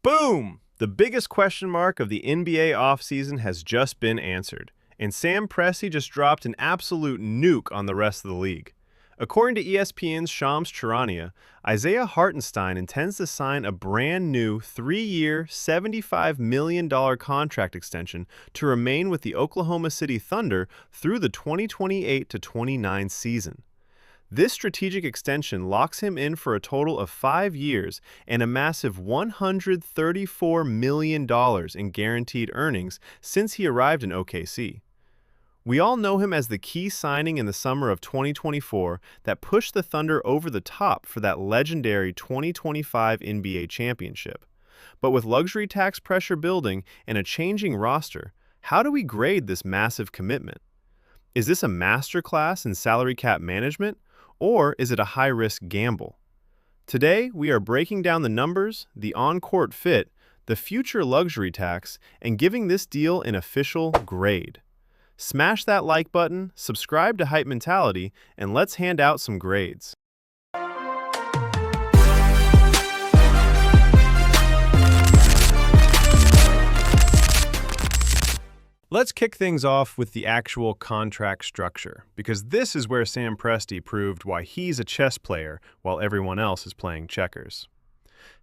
Boom! The biggest question mark of the NBA offseason has just been answered, and Sam Presti just dropped an absolute nuke on the rest of the league. According to ESPN's Shams Charania, Isaiah Hartenstein intends to sign a brand new 3-year, $75 million contract extension to remain with the Oklahoma City Thunder through the 2028-29 season. This strategic extension locks him in for a total of 5 years and a massive $134 million in guaranteed earnings since he arrived in OKC. We all know him as the key signing in the summer of 2024 that pushed the Thunder over the top for that legendary 2025 NBA championship. But with luxury tax pressure building and a changing roster, how do we grade this massive commitment? Is this a masterclass in salary cap management? Or is it a high-risk gamble? Today, we are breaking down the numbers, the on-court fit, the future luxury tax, and giving this deal an official grade. Smash that like button, subscribe to Hype Mentality, and let's hand out some grades. Let's kick things off with the actual contract structure, because this is where Sam Presti proved why he's a chess player while everyone else is playing checkers.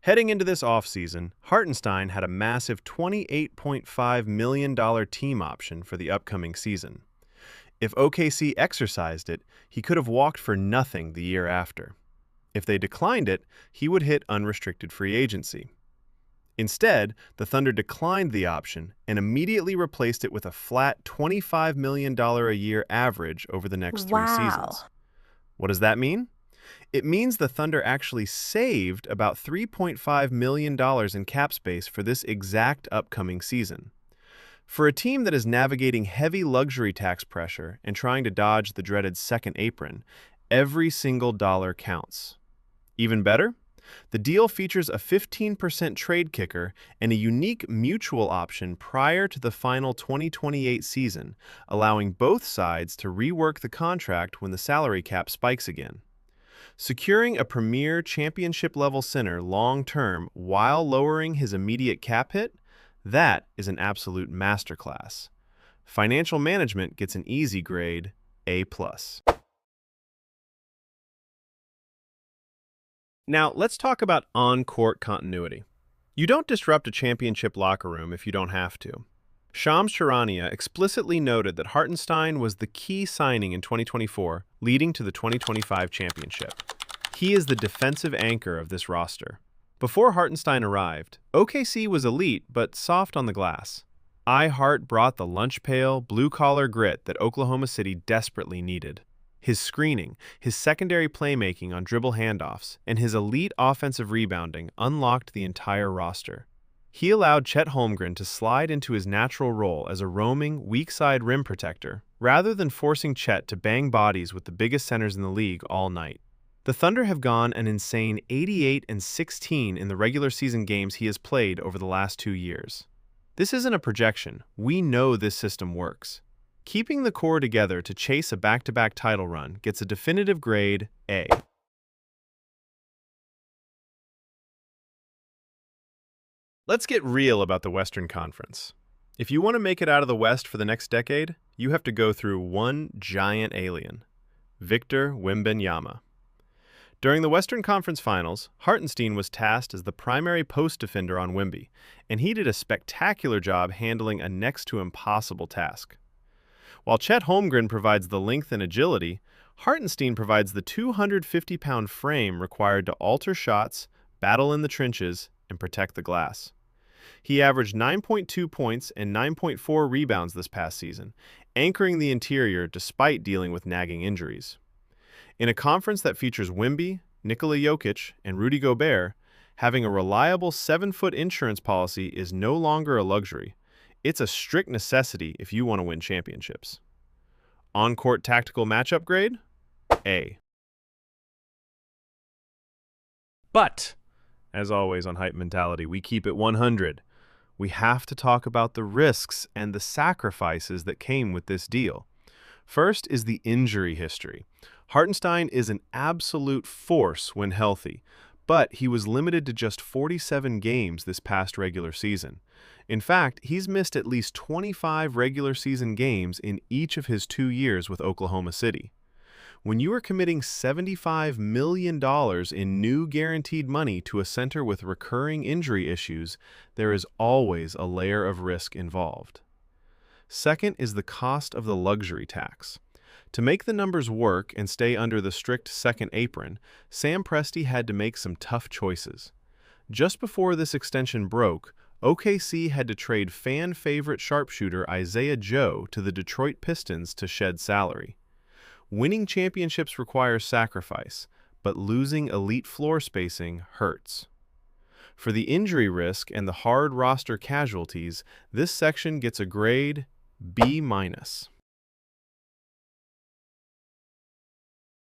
Heading into this offseason, Hartenstein had a massive $28.5 million team option for the upcoming season. If OKC exercised it, he could have walked for nothing the year after. If they declined it, he would hit unrestricted free agency. Instead, the Thunder declined the option and immediately replaced it with a flat $25 million a year average over the next 3 seasons. What does that mean? It means the Thunder actually saved about $3.5 million in cap space for this exact upcoming season. For a team that is navigating heavy luxury tax pressure and trying to dodge the dreaded second apron, every single dollar counts. Even better? The deal features a 15% trade kicker and a unique mutual option prior to the final 2028 season, allowing both sides to rework the contract when the salary cap spikes again. Securing a premier championship-level center long-term while lowering his immediate cap hit, that is an absolute masterclass. Financial management gets an easy grade, A+. Now, let's talk about on-court continuity. You don't disrupt a championship locker room if you don't have to. Shams Charania explicitly noted that Hartenstein was the key signing in 2024, leading to the 2025 championship. He is the defensive anchor of this roster. Before Hartenstein arrived, OKC was elite but soft on the glass. Hart brought the lunch pail, blue-collar grit that Oklahoma City desperately needed. His screening, his secondary playmaking on dribble handoffs, and his elite offensive rebounding unlocked the entire roster. He allowed Chet Holmgren to slide into his natural role as a roaming, weak-side rim protector, rather than forcing Chet to bang bodies with the biggest centers in the league all night. The Thunder have gone an insane 88-16 in the regular season games he has played over the last 2 years. This isn't a projection. We know this system works. Keeping the core together to chase a back-to-back title run gets a definitive grade A. Let's get real about the Western Conference. If you want to make it out of the West for the next decade, you have to go through one giant alien, Victor Wembanyama. During the Western Conference Finals, Hartenstein was tasked as the primary post defender on Wemby, and he did a spectacular job handling a next-to-impossible task. While Chet Holmgren provides the length and agility, Hartenstein provides the 250-pound frame required to alter shots, battle in the trenches, and protect the glass. He averaged 9.2 points and 9.4 rebounds this past season, anchoring the interior despite dealing with nagging injuries. In a conference that features Wemby, Nikola Jokic, and Rudy Gobert, having a reliable 7-foot insurance policy is no longer a luxury. It's a strict necessity if you want to win championships. On-court tactical matchup grade? A. But, as always on Hype Mentality, we keep it 100. We have to talk about the risks and the sacrifices that came with this deal. First is the injury history. Hartenstein is an absolute force when healthy, but he was limited to just 47 games this past regular season. In fact, he's missed at least 25 regular season games in each of his 2 years with Oklahoma City. When you are committing $75 million in new guaranteed money to a center with recurring injury issues, there is always a layer of risk involved. Second is the cost of the luxury tax. To make the numbers work and stay under the strict second apron, Sam Presti had to make some tough choices. Just before this extension broke, OKC had to trade fan-favorite sharpshooter Isaiah Joe to the Detroit Pistons to shed salary. Winning championships requires sacrifice, but losing elite floor spacing hurts. For the injury risk and the hard roster casualties, this section gets a grade B-.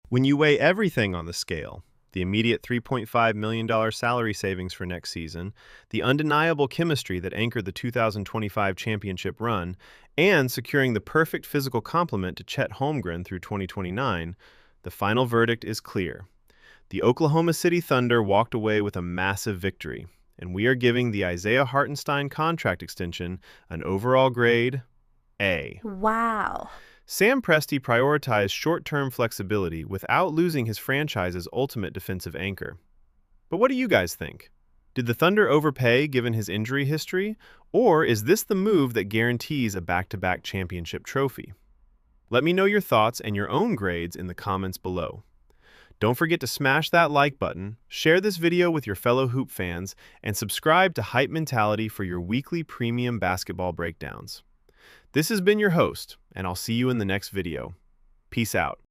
When you weigh everything on the scale, the immediate $3.5 million salary savings for next season, the undeniable chemistry that anchored the 2025 championship run, and securing the perfect physical complement to Chet Holmgren through 2029, the final verdict is clear. The Oklahoma City Thunder walked away with a massive victory, and we are giving the Isaiah Hartenstein contract extension an overall grade A. Wow. Sam Presti prioritized short-term flexibility without losing his franchise's ultimate defensive anchor. But what do you guys think? Did the Thunder overpay given his injury history, or is this the move that guarantees a back-to-back championship trophy? Let me know your thoughts and your own grades in the comments below. Don't forget to smash that like button, share this video with your fellow hoop fans, and subscribe to Hype Mentality for your weekly premium basketball breakdowns. This has been your host, and I'll see you in the next video. Peace out.